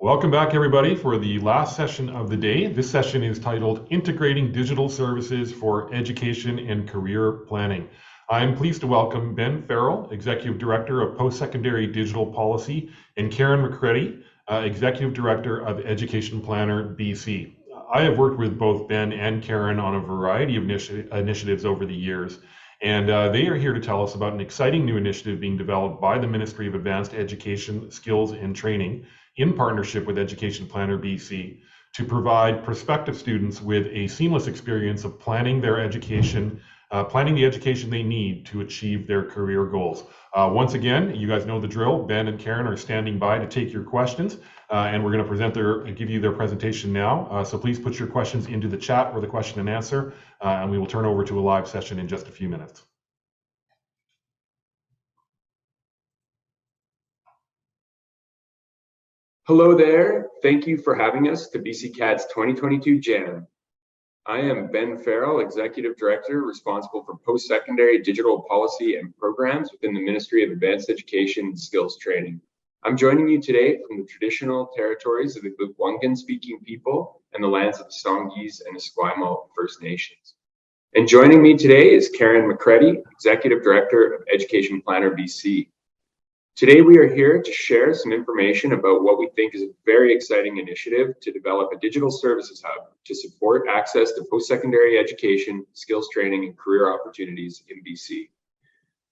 Welcome back, everybody, for the last session of the day. This session is titled Integrating Digital Services for Education and Career Planning. I'm pleased to welcome Ben Farrell, Executive Director of Post-Secondary Digital Policy, and Karen McCready, Executive Director of Education Planner BC. I have worked with both Ben and Karen on a variety of initiatives over the years, and they are here to tell us about an exciting new initiative being developed by the Ministry of Advanced Education, Skills and Training in partnership with Education Planner BC to provide prospective students with a seamless experience of planning their education, planning the education they need to achieve their career goals. Once again, you guys know the drill. Ben and Karen are standing by to take your questions, and we're going to give you their presentation now. So please put your questions into the chat or the question and answer, and we will turn over to a live session in just a few minutes. Hello there. Thank you for having us to BC-CAD's 2022 Jam. I am Ben Farrell, Executive Director responsible for post-secondary digital policy and programs within the Ministry of Advanced Education and Skills Training. I'm joining you today from the traditional territories of the Lekwungen-speaking people and the lands of the Songhees and Esquimalt First Nations. And joining me today is Karen McCready, Executive Director of Education Planner BC. Today, we are here to share some information about what we think is a very exciting initiative to develop a digital services hub to support access to post-secondary education, skills training, and career opportunities in BC.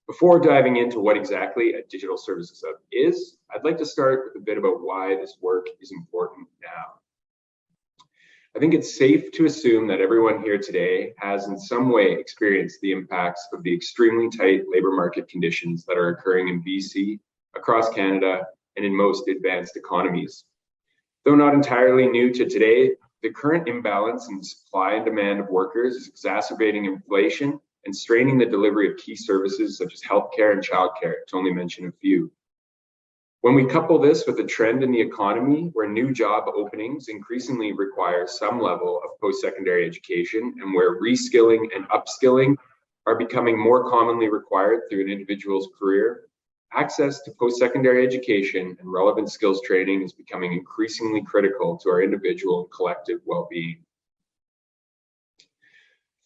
Before diving into what exactly a digital services hub is, I'd like to start with a bit about why this work is important now. I think it's safe to assume that everyone here today has in some way experienced the impacts of the extremely tight labor market conditions that are occurring in BC, across Canada, and in most advanced economies. Though not entirely new to today, the current imbalance in supply and demand of workers is exacerbating inflation and straining the delivery of key services such as healthcare and childcare, to only mention a few. When we couple this with a trend in the economy where new job openings increasingly require some level of post-secondary education and where reskilling and upskilling are becoming more commonly required through an individual's career, access to post-secondary education and relevant skills training is becoming increasingly critical to our individual and collective well-being.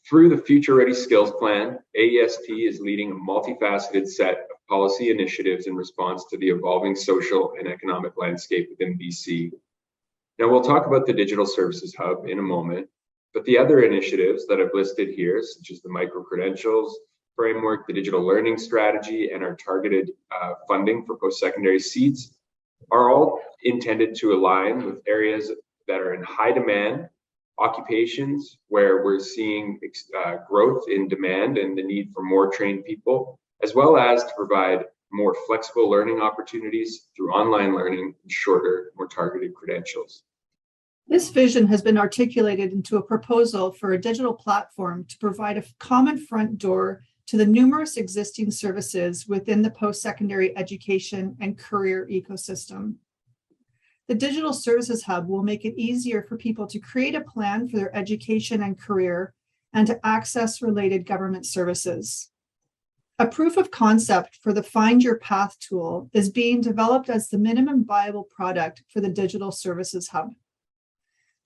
Through the Future Ready Skills Plan, AEST is leading a multifaceted set of policy initiatives in response to the evolving social and economic landscape within BC. Now, we'll talk about the Digital Services Hub in a moment, but the other initiatives that I've listed here, such as the micro-credentials framework, the digital learning strategy, and our targeted funding for post-secondary seats are all intended to align with areas that are in high demand, occupations where we're seeing growth in demand and the need for more trained people, as well as to provide more flexible learning opportunities through online learning and shorter, more targeted credentials. This vision has been articulated into a proposal for a digital platform to provide a common front door to the numerous existing services within the post-secondary education and career ecosystem. The Digital Services Hub will make it easier for people to create a plan for their education and career and to access related government services. A proof of concept for the Find Your Path tool is being developed as the minimum viable product for the Digital Services Hub.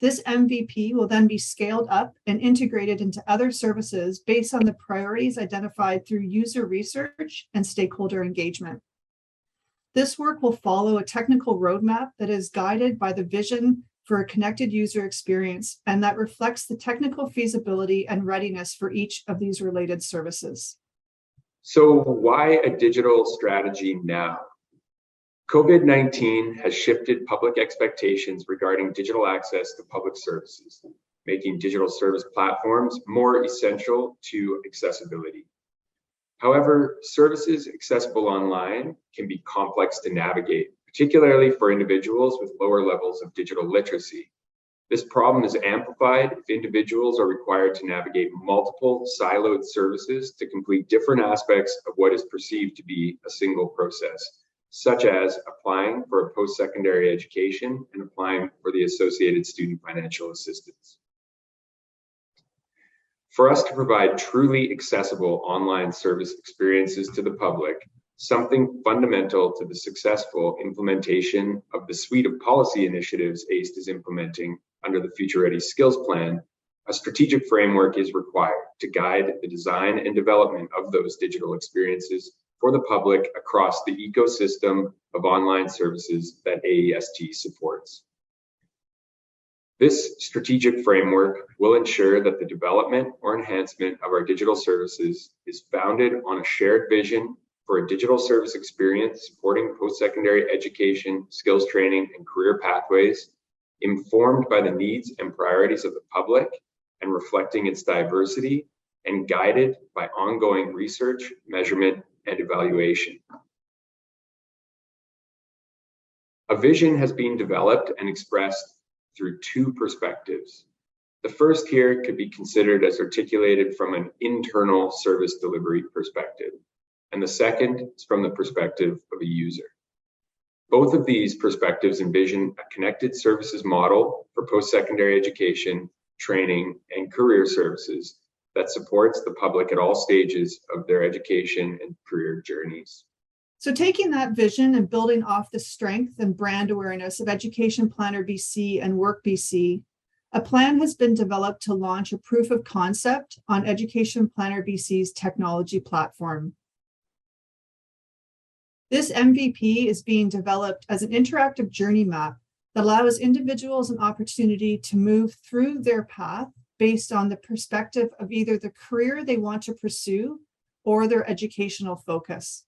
This MVP will then be scaled up and integrated into other services based on the priorities identified through user research and stakeholder engagement. This work will follow a technical roadmap that is guided by the vision for a connected user experience and that reflects the technical feasibility and readiness for each of these related services. So why a digital strategy now? COVID-19 has shifted public expectations regarding digital access to public services, making digital service platforms more essential to accessibility. However, services accessible online can be complex to navigate, particularly for individuals with lower levels of digital literacy. This problem is amplified if individuals are required to navigate multiple siloed services to complete different aspects of what is perceived to be a single process, such as applying for a post-secondary education and applying for the associated student financial assistance. For us to provide truly accessible online service experiences to the public, something fundamental to the successful implementation of the suite of policy initiatives ACE is implementing under the Future Ready Skills Plan, a strategic framework is required to guide the design and development of those digital experiences for the public across the ecosystem of online services that AEST supports. This strategic framework will ensure that the development or enhancement of our digital services is founded on a shared vision for a digital service experience supporting post-secondary education, skills training, and career pathways, informed by the needs and priorities of the public and reflecting its diversity, and guided by ongoing research, measurement, and evaluation. A vision has been developed and expressed through two perspectives. The first here could be considered as articulated from an internal service delivery perspective, and the second is from the perspective of a user. Both of these perspectives envision a connected services model for post-secondary education, training, and career services that supports the public at all stages of their education and career journeys. So taking that vision and building off the strength and brand awareness of Education Planner BC and Work BC, a plan has been developed to launch a proof of concept on Education Planner BC's technology platform. This MVP is being developed as an interactive journey map that allows individuals an opportunity to move through their path based on the perspective of either the career they want to pursue or their educational focus.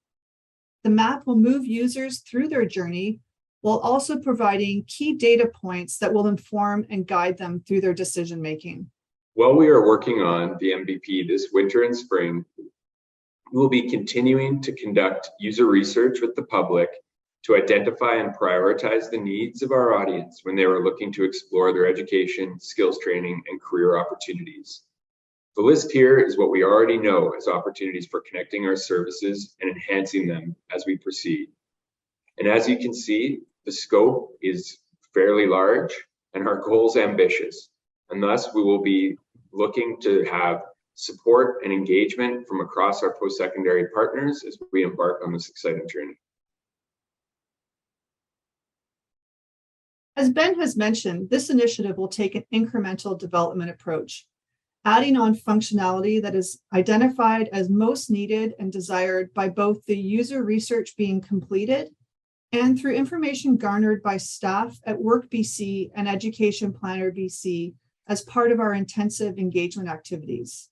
The map will move users through their journey while also providing key data points that will inform and guide them through their decision-making. While we are working on the MVP this winter and spring, we will be continuing to conduct user research with the public to identify and prioritize the needs of our audience when they are looking to explore their education, skills training, and career opportunities. The list here is what we already know as opportunities for connecting our services and enhancing them as we proceed. And as you can see, the scope is fairly large and our goals ambitious. And thus we will be looking to have support and engagement from across our post-secondary partners as we embark on this exciting journey. As Ben has mentioned, this initiative will take an incremental development approach, adding on functionality that is identified as most needed and desired by both the user research being completed and through information garnered by staff at Work BC and Education Planner BC as part of our intensive engagement activities.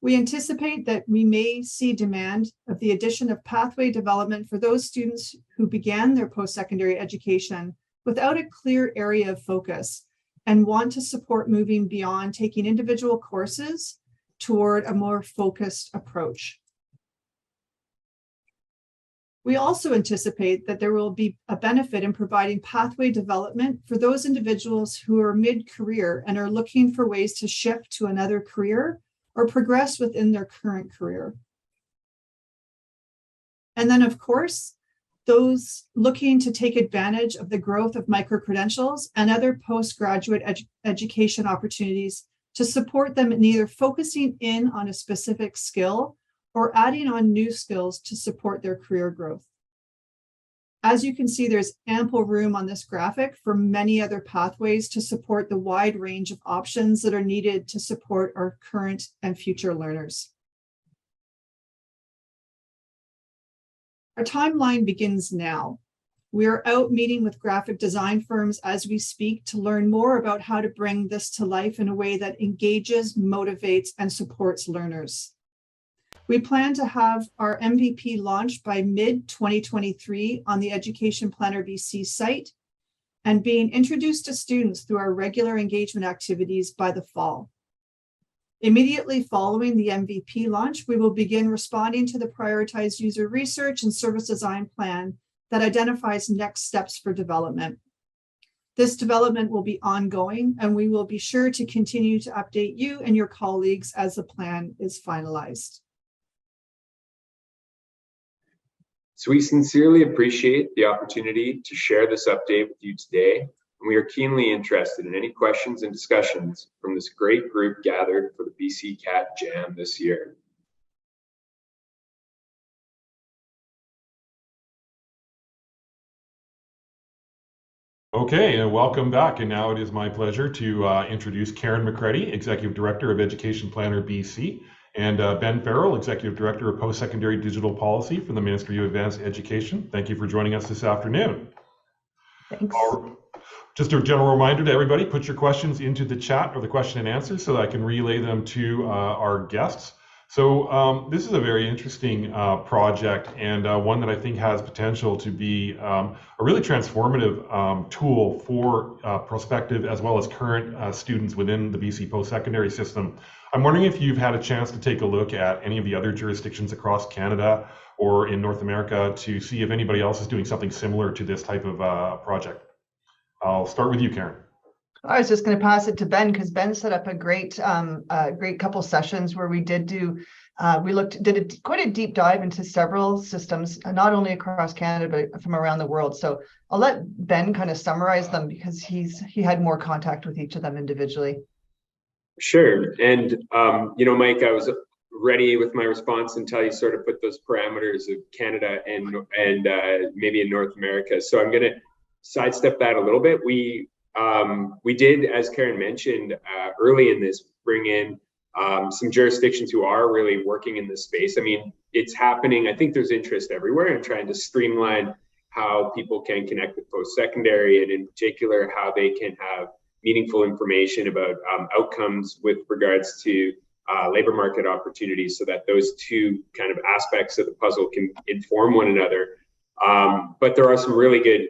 We anticipate that we may see demand of the addition of pathway development for those students who began their post-secondary education without a clear area of focus and want to support moving beyond taking individual courses toward a more focused approach. We also anticipate that there will be a benefit in providing pathway development for those individuals who are mid-career and are looking for ways to shift to another career or progress within their current career. And then, of course, those looking to take advantage of the growth of micro-credentials and other postgraduate education opportunities to support them in either focusing in on a specific skill or adding on new skills to support their career growth. As you can see, there's ample room on this graphic for many other pathways to support the wide range of options that are needed to support our current and future learners. Our timeline begins now. We are out meeting with graphic design firms as we speak to learn more about how to bring this to life in a way that engages, motivates, and supports learners. We plan to have our MVP launched by mid-2023 on the Education Planner BC site and being introduced to students through our regular engagement activities by the fall. Immediately following the MVP launch, we will begin responding to the prioritized user research and service design plan that identifies next steps for development. This development will be ongoing, and we will be sure to continue to update you and your colleagues as the plan is finalized. So we sincerely appreciate the opportunity to share this update with you today, and we are keenly interested in any questions and discussions from this great group gathered for the BC CAT Jam this year. Okay, and welcome back. And now it is my pleasure to introduce Karen McCready, Executive Director of Education Planner BC, and Ben Farrell, Executive Director of Post-Secondary Digital Policy from the Ministry of Advanced Education. Thank you for joining us this afternoon. Thanks. Just a general reminder to everybody, put your questions into the chat or the question and answer so that I can relay them to our guests. So this is a very interesting project, and one that I think has potential to be a really transformative tool for prospective as well as current students within the BC post-secondary system. I'm wondering if you've had a chance to take a look at any of the other jurisdictions across Canada or in North America to see if anybody else is doing something similar to this type of project. I'll start with you, Karen. I was just going to pass it to Ben because Ben set up a great couple sessions where we did quite a deep dive into several systems, not only across Canada but from around the world. So I'll let Ben kind of summarize them because he had more contact with each of them individually. Sure, and Mike, I was ready with my response until you sort of put those parameters of Canada and maybe in North America. So I'm going to sidestep that a little bit. We did, as Karen mentioned, early in this, bring in some jurisdictions who are really working in this space. I mean, it's happening. I think there's interest everywhere in trying to streamline how people can connect with post-secondary, and in particular, how they can have meaningful information about outcomes with regards to labor market opportunities, so that those two kind of aspects of the puzzle can inform one another. But there are some really good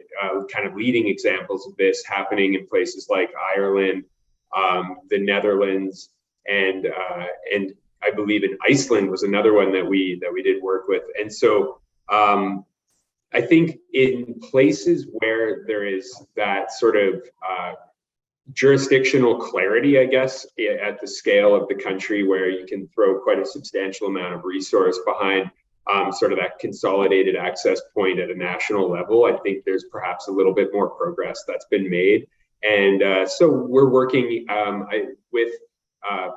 kind of leading examples of this happening in places like Ireland, the Netherlands, and I believe in Iceland was another one that we did work with. And so I think in places where there is that sort of jurisdictional clarity, I guess, at the scale of the country, where you can throw quite a substantial amount of resource behind sort of that consolidated access point at a national level, I think there's perhaps a little bit more progress that's been made. And so we're working with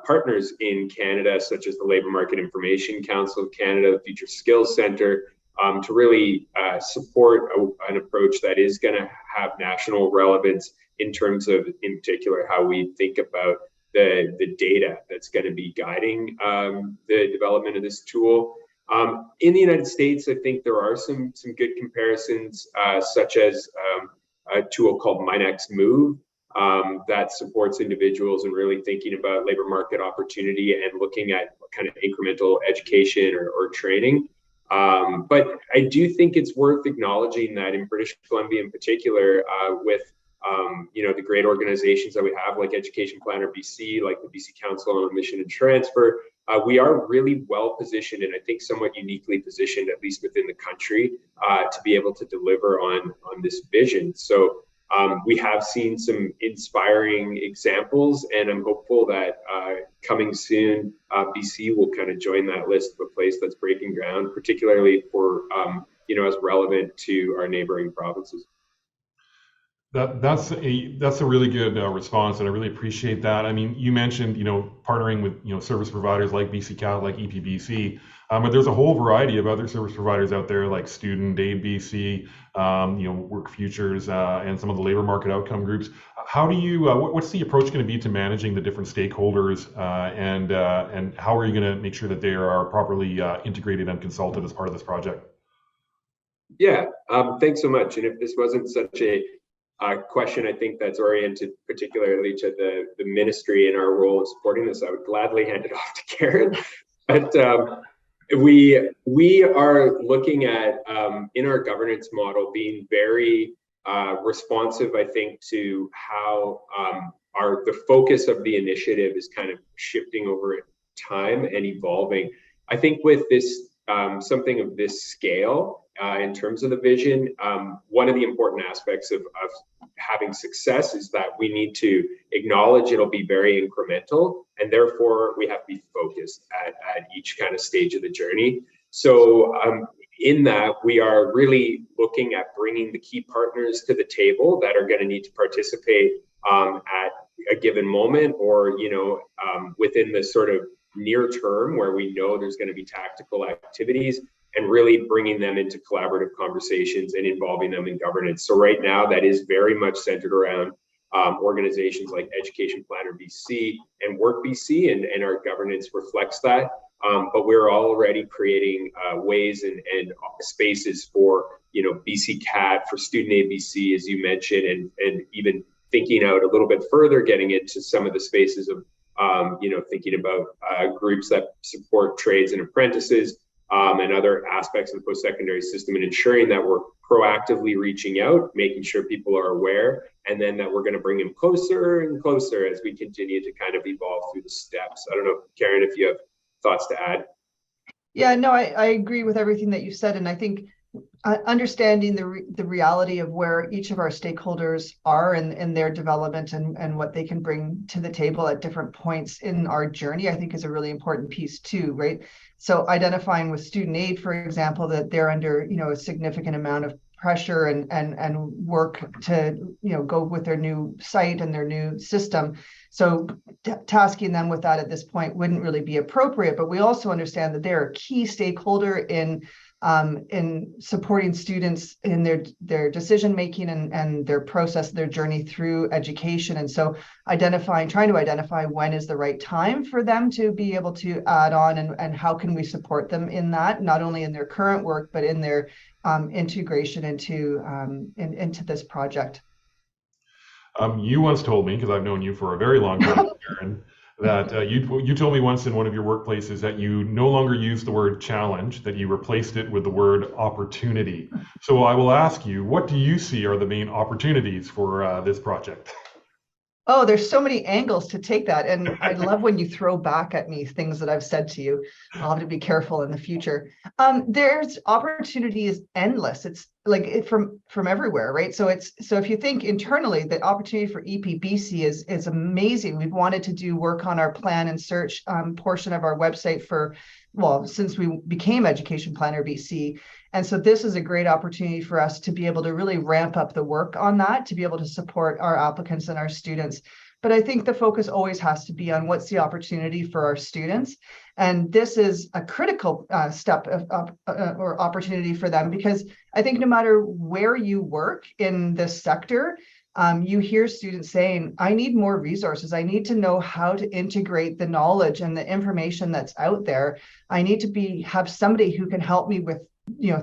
partners in Canada, such as the Labour Market Information Council of Canada, the Future Skills Centre, to really support an approach that is going to have national relevance in terms of, in particular, how we think about the data that's going to be guiding the development of this tool. In the United States, I think there are some good comparisons, such as a tool called MyNextMove that supports individuals in really thinking about labor market opportunity and looking at kind of incremental education or training. But I do think it's worth acknowledging that in British Columbia in particular, with the great organizations that we have, like Education Planner BC, like the BC Council on Admission and Transfer, we are really well positioned, and I think somewhat uniquely positioned, at least within the country, to be able to deliver on this vision. So we have seen some inspiring examples, and I'm hopeful that coming soon, BC will kind of join that list of a place that's breaking ground, particularly for as relevant to our neighboring provinces. That's a really good response, and I really appreciate that. I mean, you mentioned partnering with service providers like BC Cal, like EPBC, but there's a whole variety of other service providers out there like Student Aid BC, Work Futures, and some of the labor market outcome groups. How do you? What's the approach going to be to managing the different stakeholders, and how are you going to make sure that they are properly integrated and consulted as part of this project? Yeah, thanks so much. And if this wasn't such a question, I think that's oriented particularly to the ministry and our role in supporting this, I would gladly hand it off to Karen. But we are looking at in our governance model being very responsive, I think, to how the focus of the initiative is kind of shifting over time and evolving. I think with this something of this scale, in terms of the vision, one of the important aspects of having success is that we need to acknowledge it'll be very incremental, and therefore we have to be focused at each kind of stage of the journey. So in that, we are really looking at bringing the key partners to the table that are going to need to participate at a given moment, or within the sort of near term where we know there's going to be tactical activities, and really bringing them into collaborative conversations and involving them in governance. So right now, that is very much centered around organizations like Education Planner BC and Work BC, and our governance reflects that. But we're already creating ways and spaces for, BC CAT, for Student ABC, as you mentioned, and even thinking out a little bit further, getting into some of the spaces of, thinking about groups that support trades and apprentices, and other aspects of the post-secondary system, and ensuring that we're proactively reaching out, making sure people are aware, and then that we're going to bring them closer and closer as we continue to kind of evolve through the steps. I don't know, Karen, if you have thoughts to add. Yeah, no, I agree with everything that you said. And I think understanding the reality of where each of our stakeholders are in their development and what they can bring to the table at different points in our journey, I think is a really important piece too, right? So identifying with student aid, for example, that they're under, a significant amount of pressure and work to, go with their new site and their new system. So tasking them with that at this point wouldn't really be appropriate, but we also understand that they're a key stakeholder in supporting students in their decision making and their process, their journey through education. And so trying to identify when is the right time for them to be able to add on, and how can we support them in that, not only in their current work, but in their integration into this project. You once told me, because I've known you for a very long time, Karen, that you told me once in one of your workplaces that you no longer use the word challenge, that you replaced it with the word opportunity. So I will ask you, what do you see are the main opportunities for this project? Oh, there's so many angles to take that. And I love when you throw back at me things that I've said to you. I'll have to be careful in the future. There's opportunity is endless. It's like from everywhere, right? So if you think internally, the opportunity for EPBC is amazing. We've wanted to do work on our plan and search portion of our website since we became Education Planner BC. And so this is a great opportunity for us to be able to really ramp up the work on that, to be able to support our applicants and our students. But I think the focus always has to be on what's the opportunity for our students. And this is a critical step or opportunity for them, because I think no matter where you work in this sector, you hear students saying, I need more resources. I need to know how to integrate the knowledge and the information that's out there. I need to have somebody who can help me with,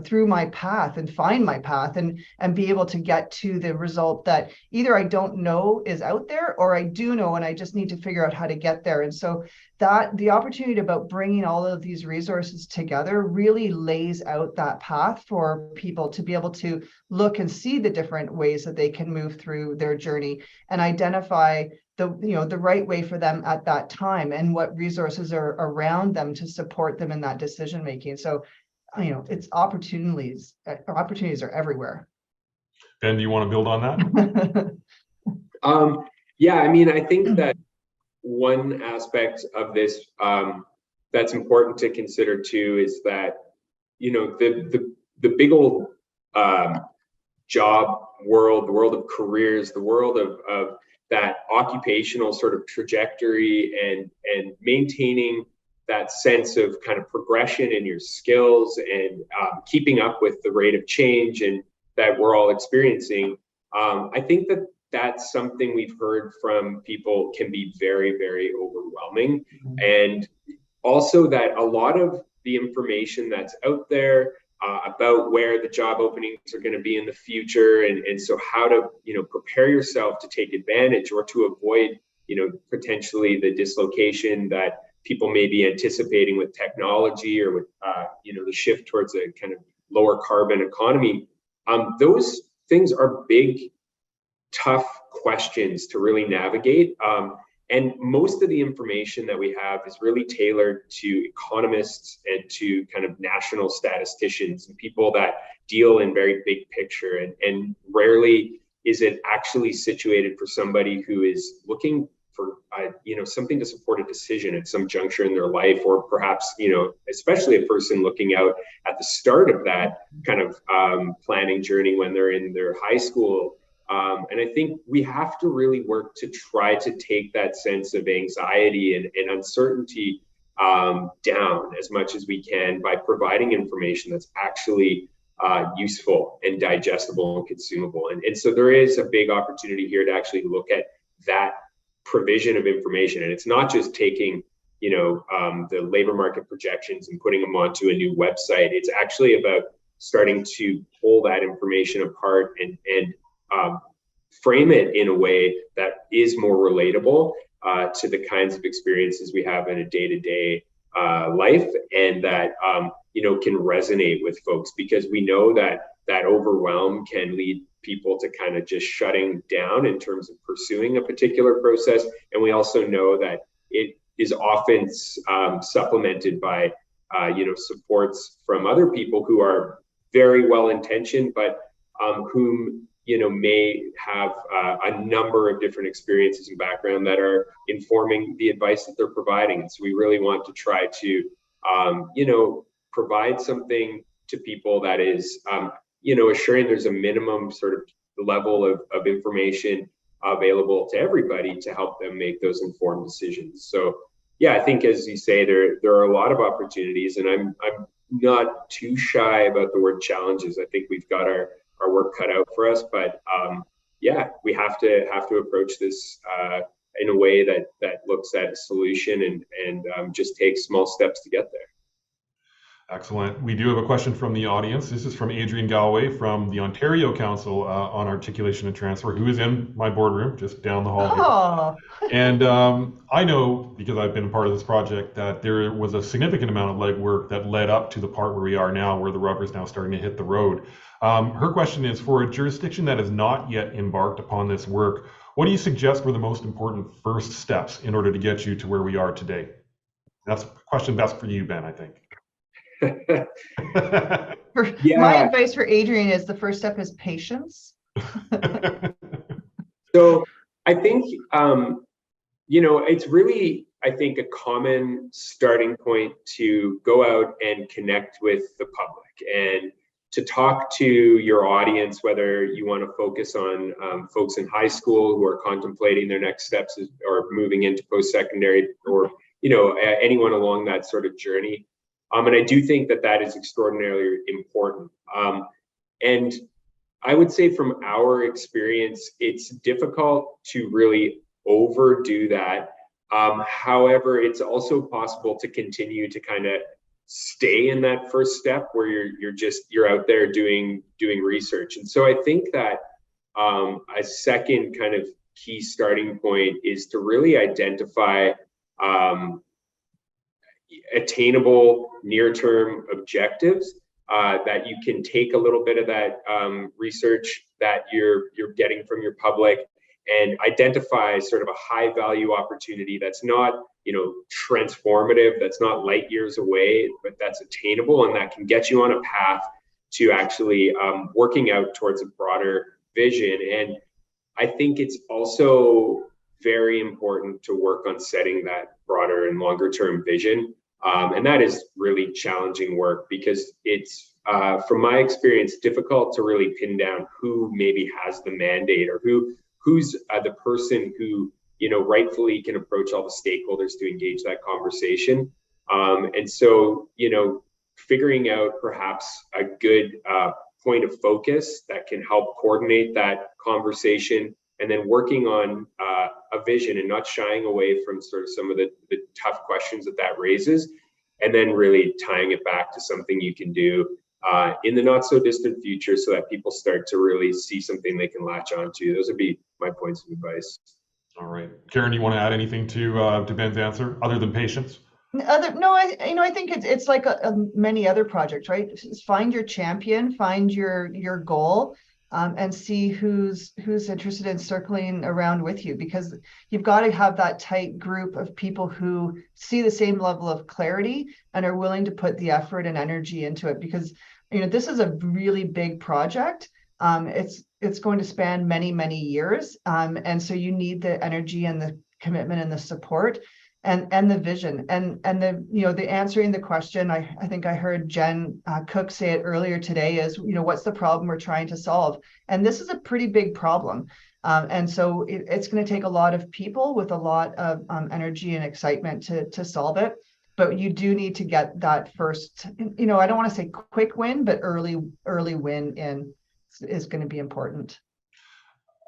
through my path and find my path and be able to get to the result that either I don't know is out there, or I do know and I just need to figure out how to get there. And so that the opportunity about bringing all of these resources together really lays out that path for people to be able to look and see the different ways that they can move through their journey and identify the right way for them at that time and what resources are around them to support them in that decision making. So it's opportunities are everywhere. Ben, do you want to build on that? Yeah, I think that one aspect of this that's important to consider too is that the big old job world, the world of careers, the world of that occupational sort of trajectory and maintaining that sense of kind of progression in your skills and keeping up with the rate of change and that we're all experiencing. I think that that's something we've heard from people can be very, very overwhelming. Mm-hmm. And also that a lot of the information that's out there about where the job openings are going to be in the future, and so how to prepare yourself to take advantage or to avoid potentially the dislocation that people may be anticipating with technology or with the shift towards a kind of lower carbon economy. Those things are big, tough questions to really navigate. And most of the information that we have is really tailored to economists and to kind of national statisticians and people that deal in very big picture. And rarely is it actually situated for somebody who is looking for something to support a decision at some juncture in their life, or perhaps especially a person looking out at the start of that kind of planning journey when they're in their high school. And I think we have to really work to try to take that sense of anxiety and uncertainty down as much as we can by providing information that's actually useful and digestible and consumable. And so there is a big opportunity here to actually look at that provision of information. And it's not just taking, the labor market projections and putting them onto a new website. It's actually about starting to pull that information apart and frame it in a way that is more relatable to the kinds of experiences we have in a day-to-day life, and that can resonate with folks, because we know that overwhelm can lead people to kind of just shutting down in terms of pursuing a particular process. And we also know that it is often supplemented by supports from other people who are very well intentioned, but whom may have a number of different experiences and background that are informing the advice that they're providing. And so we really want to try to provide something to people that is assuring there's a minimum sort of level of information available to everybody to help them make those informed decisions. So yeah, I think, as you say, there are a lot of opportunities, and I'm not too shy about the word challenges. I think we've got our work cut out for us, but we have to approach this in a way that looks at a solution and just takes small steps to get there. Excellent. We do have a question from the audience. This is from Adrian Galloway from the Ontario Council on Articulation and Transfer, who is in my boardroom just down the hall here. And I know, because I've been a part of this project, that there was a significant amount of legwork that led up to the part where we are now, where the rubber is now starting to hit the road. Her question is, for a jurisdiction that has not yet embarked upon this work, what do you suggest were the most important first steps in order to get you to where we are today? That's a question best for you, Ben, I think. My advice for Adrian is the first step is patience. So I think, it's really, I think, a common starting point to go out and connect with the public and to talk to your audience, whether you want to focus on folks in high school who are contemplating their next steps or moving into post-secondary, or anyone along that sort of journey. And I do think that is extraordinarily important. And I would say, from our experience, it's difficult to really overdo that. However, it's also possible to continue to kind of stay in that first step where you're out there doing research. And so I think that a second kind of key starting point is to really identify attainable near-term objectives that you can take a little bit of that research that you're getting from your public and identify sort of a high value opportunity that's not transformative, that's not light years away, but that's attainable and that can get you on a path to actually working out towards a broader vision. And I think it's also very important to work on setting that broader and longer term vision. And that is really challenging work, because it's, from my experience, difficult to really pin down who maybe has the mandate, or who's the person who rightfully can approach all the stakeholders to engage that conversation. And so figuring out perhaps a good point of focus that can help coordinate that conversation, and then working on a vision and not shying away from sort of some of the tough questions that raises, and then really tying it back to something you can do in the not so distant future, so that people start to really see something they can latch onto. Those would be my points of advice. All right, Karen, you want to add anything to Ben's answer other than patience? I think it's like many other projects, right? Just find your champion, find your goal, and see who's interested in circling around with you, because you've got to have that tight group of people who see the same level of clarity and are willing to put the effort and energy into it, because this is a really big project. It's going to span many years, and so you need the energy and the commitment and the support and the vision and the answering the question. I think I heard Jen Cook say it earlier today, is what's the problem we're trying to solve? And this is a pretty big problem, and so it's going to take a lot of people with a lot of energy and excitement to solve it. but you do need to get that first, you know, I don't want to say quick win, but early win in is going to be important.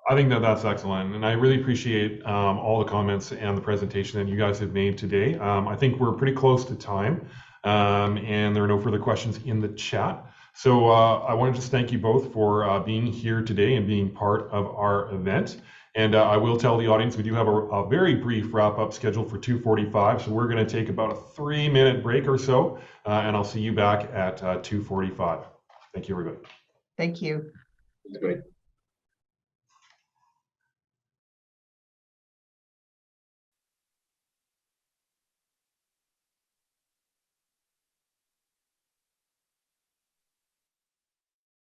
I think that that's excellent, and I really appreciate all the comments and the presentation that you guys have made today. I think we're pretty close to time, and there are no further questions in the chat. So I want to just thank you both for being here today and being part of our event. And I will tell the audience we do have a very brief wrap-up scheduled for 2:45, so we're going to take about a 3-minute break or so, and I'll see you back at 2:45. Thank you, everybody. Thank you. That's great.